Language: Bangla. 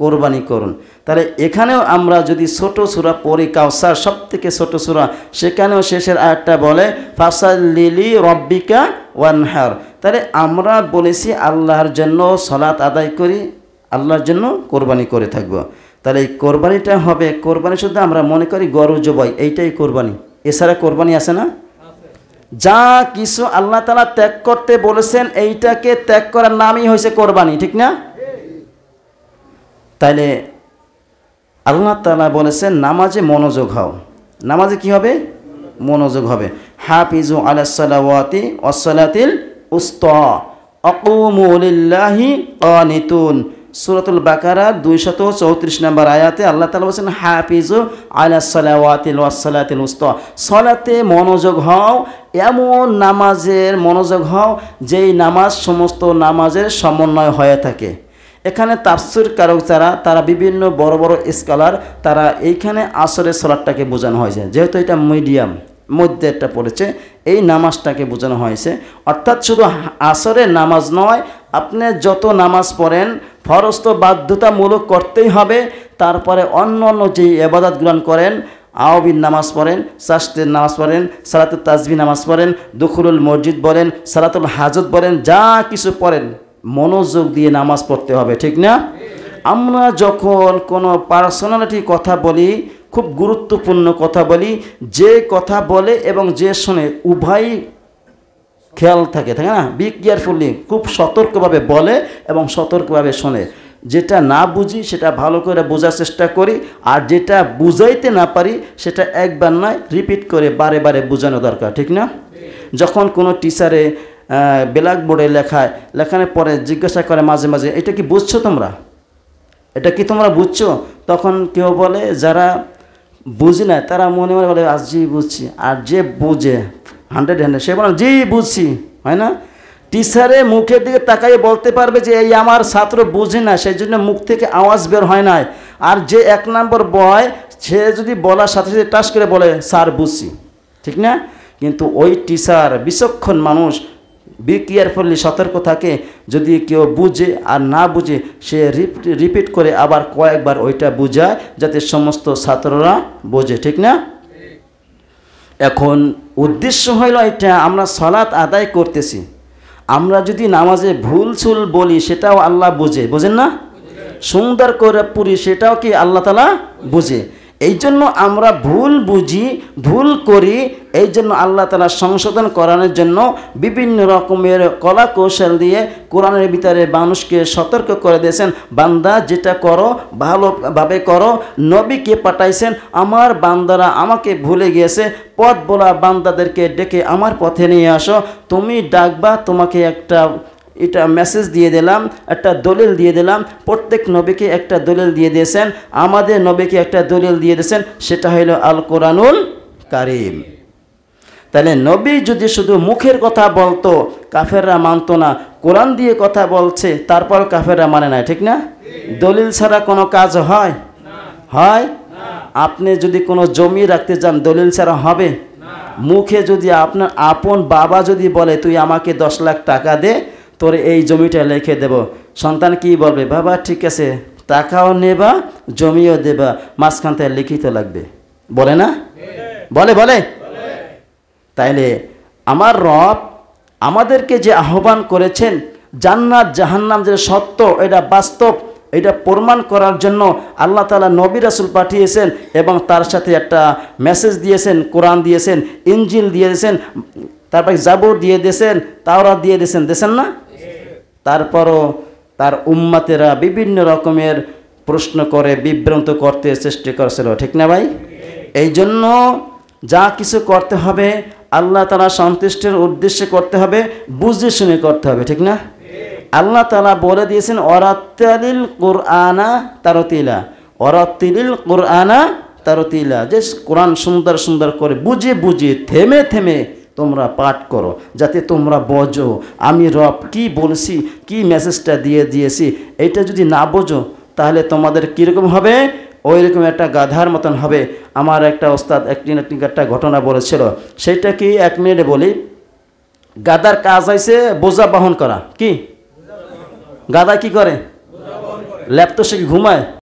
কোরবানি করুন। তাহলে এখানেও আমরা যদি ছোট সূরা পড়ি, কাউসার সব থেকে ছোট সূরা, সেখানেও শেষের আয়াতটা বলে ফাসাল্লি লি রব্বিকা ওয়ানহার। তাহলে আমরা বলেছি আল্লাহর জন্য সালাত আদায় করি, আল্লাহর জন্য কোরবানি করে থাকব। তাহলে এই কোরবানিটা হবে, কোরবানি শুধু আমরা মনে করি গরু জবাই, এইটাই কোরবানি, এছাড়া কোরবানি আছে না? যা কিছু আল্লাহ তাআলা ত্যাগ করতে বলেছেন এইটাকে ত্যাগ করার নামই হয়েছে কোরবানি, ঠিক না? তাইলে আল্লাহ তাআলা বলেছেন নামাজে মনোযোগ হও। নামাজে কি হবে? মনোযোগ হবে। হাফিজু আলাস সালাওয়াতি ওয়াস সালাতিল উস্তা আকুমু লিল্লাহি কানিতুন। সূরাতুল বাকারা 234 নম্বর আয়াতে আল্লাহ তাআলা বলেছেন হাফিজু আলাস সালাওয়াতি ওয়াস সালাতিল উস্তা, সালাতে মনোযোগ হও, এমন নামাজের মনোযোগ হও যেই নামাজ সমস্ত নামাজের সমন্বয় হয়ে থাকে। এখানে তাফসীর কারক যারা, তারা বিভিন্ন বড় বড় স্কলার, তারা এইখানে আসরের সালাতটাকে বোঝানো হয়েছে, যেহেতু এটা মিডিয়াম মধ্যে একটা পড়েছে, এই নামাজটাকে বোঝানো হয়েছে। অর্থাৎ শুধু আসরের নামাজ নয়, আপনি যত নামাজ পড়েন ফরজ তো বাধ্যতামূলক করতেই হবে, তারপরে অন্য অন্য যে ইবাদতগুলো করেন, আওয়াবিন নামাজ পড়েন, চাশতের নামাজ পড়েন, সালাতুত তাসবিহ নামাজ পড়েন, দুখুলুল মসজিদ বলেন, সালাতুল হাজত বলেন, যা কিছু পড়েন মনোযোগ দিয়ে নামাজ পড়তে হবে, ঠিক না? আমরা যখন কোনো পার্সোনালিটি কথা বলি, খুব গুরুত্বপূর্ণ কথা বলি, যে কথা বলে এবং যে শোনে উভয় খেয়াল থাকে না? বি কেয়ারফুলি, খুব সতর্কভাবে বলে এবং সতর্কভাবে শোনে। যেটা না বুঝি সেটা ভালো করে বোঝার চেষ্টা করি, আর যেটা বুঝাইতে না পারি সেটা একবার নয় রিপিট করে বারে বারে বোঝানো দরকার, ঠিক না? যখন কোনো টিচারে ব্ল্যাকবোর্ডে লেখানোর পরে জিজ্ঞাসা করে মাঝে মাঝে, এটা কি বুঝছো তোমরা, এটা কি তোমরা বুঝছো? তখন কেউ বলে যারা বুঝি না তারা মনে মনে বলে আজ জি বুঝছি, আর যে বুঝে 100 সে বলে জি বুঝছি, হয় না? টিচারে মুখের দিকে তাকাইয়ে বলতে পারবে যে এই আমার ছাত্র বুঝে না, সেই জন্য মুখ থেকে আওয়াজ বের হয় না। আর যে 1 নম্বর বয়, সে যদি বলার সাথে সাথে টাস করে বলে স্যার বুঝছি, ঠিক না? কিন্তু ওই টিচার বিচক্ষণ মানুষ, বি কেয়ারফুলি, সতর্ক থাকে, যদি কেউ বুঝে আর না বুঝে সে রিপিট করে আবার কয়েকবার ওইটা বুঝায় যাতে সমস্ত ছাত্ররা বোঝে, ঠিক না? এখন উদ্দেশ্য হইল এটা, আমরা সালাত আদায় করতেছি, আমরা যদি নামাজে ভুল চুল বলি সেটাও আল্লাহ বুঝে, বোঝেন না? সুন্দর করে পড়ি সেটাও কি আল্লাহ তাআলা বুঝে। এই জন্য আমরা ভুল বুঝি, ভুল করি, এই জন্য আল্লাহ তাআলা সংশোধন করানোর জন্য বিভিন্ন রকমের কলা কৌশল দিয়ে কোরআনের ভিতরে মানুষকে সতর্ক করে দিয়েছেন, বান্দা যেটা করো ভালোভাবে করো। নবীকে পাঠাইছেন, আমার বান্দারা আমাকে ভুলে গিয়েছে, পথ বলা বান্দাদেরকে ডেকে আমার পথে নিয়ে আসো। তুমি ডাকবা, তোমাকে একটা এটা মেসেজ দিয়ে দিলাম, একটা দলিল দিয়ে দিলাম। প্রত্যেক নবীকে একটা দলিল দিয়ে দিয়েছেন, আমাদের নবীকে একটা দলিল দিয়ে দিয়েছেন, সেটা হলো আল কোরআনুল কারীম। তাহলে নবী যদি শুধু মুখের কথা বলতো কাফেররা মানতো না, কোরআন দিয়ে কথা বলছে তারপর কাফেররা মানে না, ঠিক না? দলিল ছাড়া কোনো কাজ হয়? হয়? আপনি যদি কোনো জমি রাখতে যান দলিল ছাড়া হবে? মুখে যদি আপনার আপন বাবা যদি বলে তুই আমাকে 10 লাখ টাকা দে, তোর এই জমিটা লিখে দেব, সন্তান কি বলবে? বাবা ঠিক আছে, টাকাও নেবা জমিও দেবা, মাঝখান থেকে লিখিত লাগবে, বলে না? বলে। তাইলে আমার রব আমাদেরকে যে আহ্বান করেছেন জান্নাত জাহান্নাম যে সত্য, এটা বাস্তব, এটা প্রমাণ করার জন্য আল্লাহ তাআলা নবী রাসূল পাঠিয়েছেন এবং তার সাথে একটা মেসেজ দিয়েছেন, কোরআন দিয়েছেন, ইনজিল দিয়েছেন, তারপরে জাবুর দিয়ে দিয়েছেন, তাওরাত দিয়ে দিয়েছেন না? তারপরও তার উম্মতেরা বিভিন্ন রকমের প্রশ্ন করে বিভ্রান্ত করতে চেষ্টা করেছিল, ঠিক না ভাই? এই জন্য যা কিছু করতে হবে আল্লাহ তাআলা সন্তুষ্টির উদ্দেশ্যে করতে হবে, বুঝে শুনে করতে হবে, ঠিক না? আল্লাহ তাআলা বলে দিয়েছেন ওয়ারাত্তিলিল কুরআনা তারতিলা, ওয়ারাত্তিলিল কুরআনা তারতিলা, যে কোরআন সুন্দর সুন্দর করে বুঝে বুঝে থেমে থেমে তোমরা পাঠ করো, যাতে তোমরা বোঝো আমি রব কি বলছি, কি মেসেজটা দিয়ে দিয়েছি। এইটা যদি না বোঝো তাহলে তোমাদের কীরকম হবে? ওই রকম একটা গাধার মতন হবে। আমার একটা ওস্তাদ একটা ঘটনা বলেছিল, সেটা কি 1 মিনিটে বলি। গাধার কাজ হয়েছে বোঝা বহন করা। কি গাধা কি করে? ল্যাপ্ত সে কি ঘুমায়?